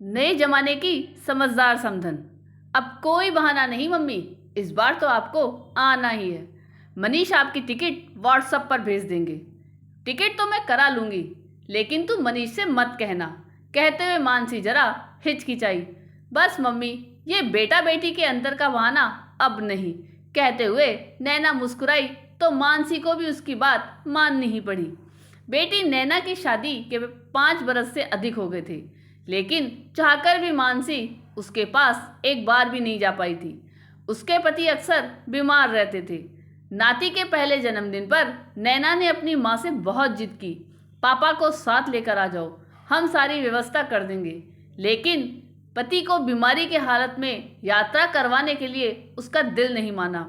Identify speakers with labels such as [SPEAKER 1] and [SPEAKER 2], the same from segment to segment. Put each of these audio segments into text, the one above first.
[SPEAKER 1] नए जमाने की समझदार समधन। अब कोई बहाना नहीं मम्मी, इस बार तो आपको आना ही है। मनीष आपकी टिकट व्हाट्सएप पर भेज देंगे। टिकट तो मैं करा लूँगी, लेकिन तुम मनीष से मत कहना, कहते हुए मानसी जरा हिचकिचाई। बस मम्मी, ये बेटा बेटी के अंतर का बहाना अब नहीं, कहते हुए नैना मुस्कुराई तो मानसी को भी उसकी बात माननी ही पड़ी। बेटी नैना की शादी के 5 बरस से अधिक हो गए थे, लेकिन चाहकर भी मानसी उसके पास एक बार भी नहीं जा पाई थी। उसके पति अक्सर बीमार रहते थे। नाती के पहले जन्मदिन पर नैना ने अपनी माँ से बहुत जिद की, पापा को साथ लेकर आ जाओ, हम सारी व्यवस्था कर देंगे। लेकिन पति को बीमारी के हालत में यात्रा करवाने के लिए उसका दिल नहीं माना।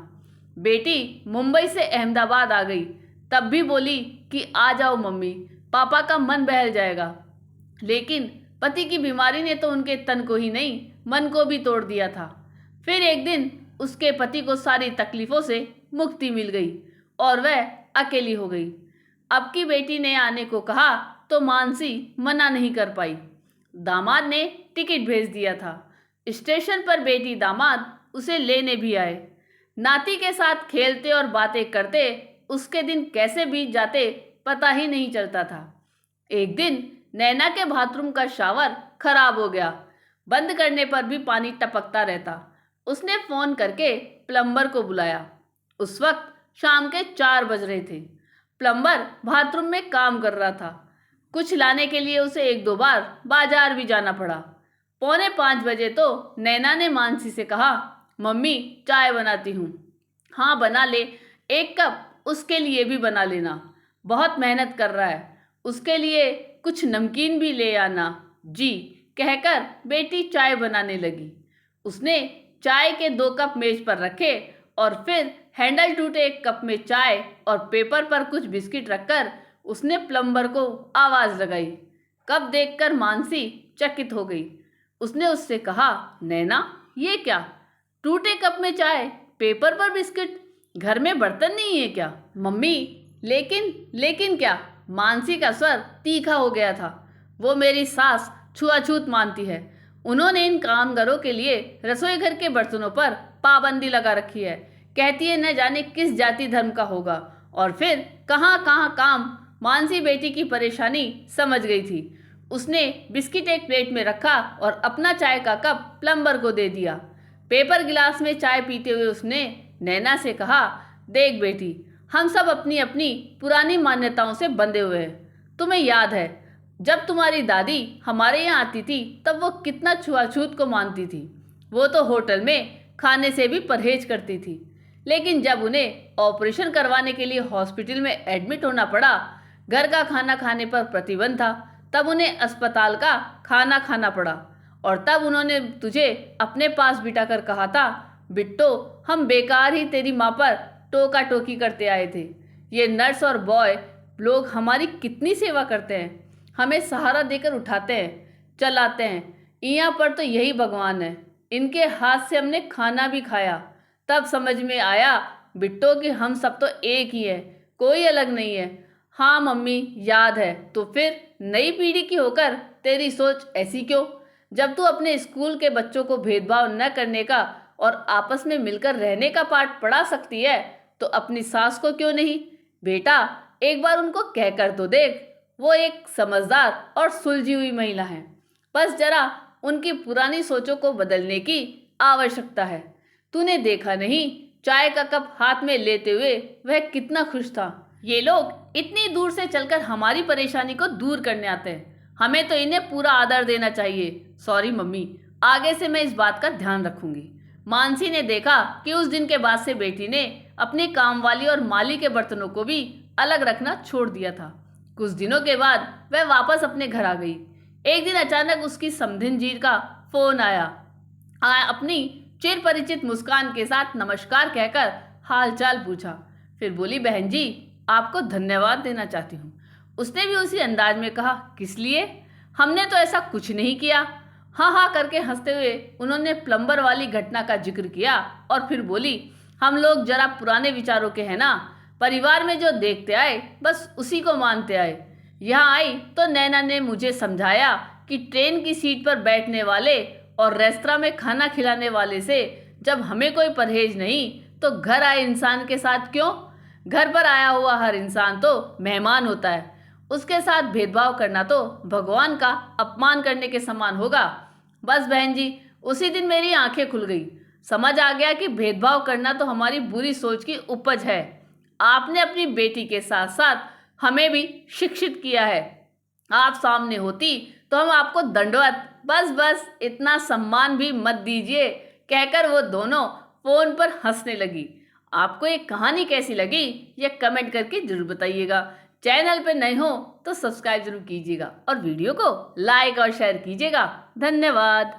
[SPEAKER 1] बेटी मुंबई से अहमदाबाद आ गई, तब भी बोली कि आ जाओ मम्मी, पापा का मन बहल जाएगा। लेकिन पति की बीमारी ने तो उनके तन को ही नहीं, मन को भी तोड़ दिया था। फिर एक दिन उसके पति को सारी तकलीफों से मुक्ति मिल गई और वह अकेली हो गई। अब की बेटी ने आने को कहा तो मानसी मना नहीं कर पाई। दामाद ने टिकट भेज दिया था। स्टेशन पर बेटी दामाद उसे लेने भी आए। नाती के साथ खेलते और बातें करते उसके दिन कैसे बीत जाते पता ही नहीं चलता था। एक दिन नैना के बाथरूम का शावर खराब हो गया। बंद करने पर भी पानी टपकता रहता। उसने फोन करके प्लम्बर को बुलाया। उस वक्त शाम के 4 बज रहे थे। प्लम्बर बाथरूम में काम कर रहा था। कुछ लाने के लिए उसे 1-2 बार बाजार भी जाना पड़ा। 4:45 बजे तो नैना ने मानसी से कहा, मम्मी चाय बनाती हूँ। हाँ बना ले, 1 कप उसके लिए भी बना लेना, बहुत मेहनत कर रहा है। उसके लिए कुछ नमकीन भी ले आना जी, कहकर बेटी चाय बनाने लगी। उसने चाय के 2 कप मेज पर रखे और फिर हैंडल टूटे 1 कप में चाय और पेपर पर कुछ बिस्किट रखकर उसने प्लम्बर को आवाज़ लगाई। कप देखकर मानसी चकित हो गई। उसने उससे कहा, नैना ये क्या, टूटे कप में चाय, पेपर पर बिस्किट, घर में बर्तन नहीं है क्या? मम्मी लेकिन क्या? मानसी का स्वर तीखा हो गया था। वो मेरी सास छुआछूत मानती है। उन्होंने इन कामगारों के लिए रसोई घर के बर्तनों पर पाबंदी लगा रखी है। कहती है न जाने किस जाति धर्म का होगा और फिर कहाँ कहाँ काम। मानसी बेटी की परेशानी समझ गई थी। उसने बिस्किट एक प्लेट में रखा और अपना चाय का कप प्लम्बर को दे दिया। पेपर गिलास में चाय पीते हुए उसने नैना से कहा, देख बेटी, हम सब अपनी अपनी पुरानी मान्यताओं से बंधे हुए हैं। तुम्हें याद है जब तुम्हारी दादी हमारे यहाँ आती थी तब वो कितना छुआछूत को मानती थी। वो तो होटल में खाने से भी परहेज करती थी, लेकिन जब उन्हें ऑपरेशन करवाने के लिए हॉस्पिटल में एडमिट होना पड़ा, घर का खाना खाने पर प्रतिबंध था, तब उन्हें अस्पताल का खाना खाना पड़ा। और तब उन्होंने तुझे अपने पास बिठाकर कहा था, बिट्टो हम बेकार ही तेरी माँ पर टोका टोकी करते आए थे। ये नर्स और बॉय लोग हमारी कितनी सेवा करते हैं, हमें सहारा देकर उठाते हैं, चलाते हैं। यहाँ पर तो यही भगवान है। इनके हाथ से हमने खाना भी खाया, तब समझ में आया बिट्टो कि हम सब तो एक ही है, कोई अलग नहीं है। हाँ मम्मी याद है। तो फिर नई पीढ़ी की होकर तेरी सोच ऐसी क्यों? जब तू अपने स्कूल के बच्चों को भेदभाव न करने का और आपस में मिलकर रहने का पाठ पढ़ा सकती है, तो अपनी सास को क्यों नहीं? बेटा एक बार उनको कहकर तो देख, वो एक समझदार और सुलझी हुई महिला है। बस जरा उनकी पुरानी सोचों को बदलने की आवश्यकता है। तूने देखा नहीं, चाय का कप हाथ में लेते हुए वह कितना खुश था। ये लोग इतनी दूर से चलकर हमारी परेशानी को दूर करने आते हैं, हमें तो इन्हें पूरा आदर देना चाहिए। सॉरी मम्मी, आगे से मैं इस बात का ध्यान रखूंगी। मानसी ने देखा कि उस दिन के बाद से बेटी ने अपनी कामवाली और माली के बर्तनों को भी अलग रखना छोड़ दिया था। कुछ दिनों के बाद वह वापस अपने घर आ गई। एक दिन अचानक उसकी समधिन जी का फोन आया। अपनी चिर परिचित मुस्कान के साथ नमस्कार कहकर हालचाल पूछा। फिर बोली, बहन जी आपको धन्यवाद देना चाहती हूँ। उसने भी उसी अंदाज में कहा, किस लिए? हमने तो ऐसा कुछ नहीं किया। हाँ हाँ करके हंसते हुए उन्होंने प्लम्बर वाली घटना का जिक्र किया और फिर बोली, हम लोग जरा पुराने विचारों के हैं ना, परिवार में जो देखते आए बस उसी को मानते आए। यहाँ आई तो नैना ने मुझे समझाया कि ट्रेन की सीट पर बैठने वाले और रेस्तरां में खाना खिलाने वाले से जब हमें कोई परहेज नहीं तो घर आए इंसान के साथ क्यों? घर पर आया हुआ हर इंसान तो मेहमान होता है, उसके साथ भेदभाव करना तो भगवान का अपमान करने के समान होगा। बस बहन जी, उसी दिन मेरी आंखें खुल गई। समझ आ गया कि भेदभाव करना तो हमारी बुरी सोच की उपज है। आपने अपनी बेटी के साथ साथ हमें भी शिक्षित किया है। आप सामने होती तो हम आपको दंडवत, बस बस इतना सम्मान भी मत दीजिए, कहकर वो दोनों फोन पर हंसने लगी। आपको ये कहानी कैसी लगी ये कमेंट करके जरूर बताइएगा। चैनल पे नए हो तो सब्सक्राइब जरूर कीजिएगा और वीडियो को लाइक और शेयर कीजिएगा। धन्यवाद।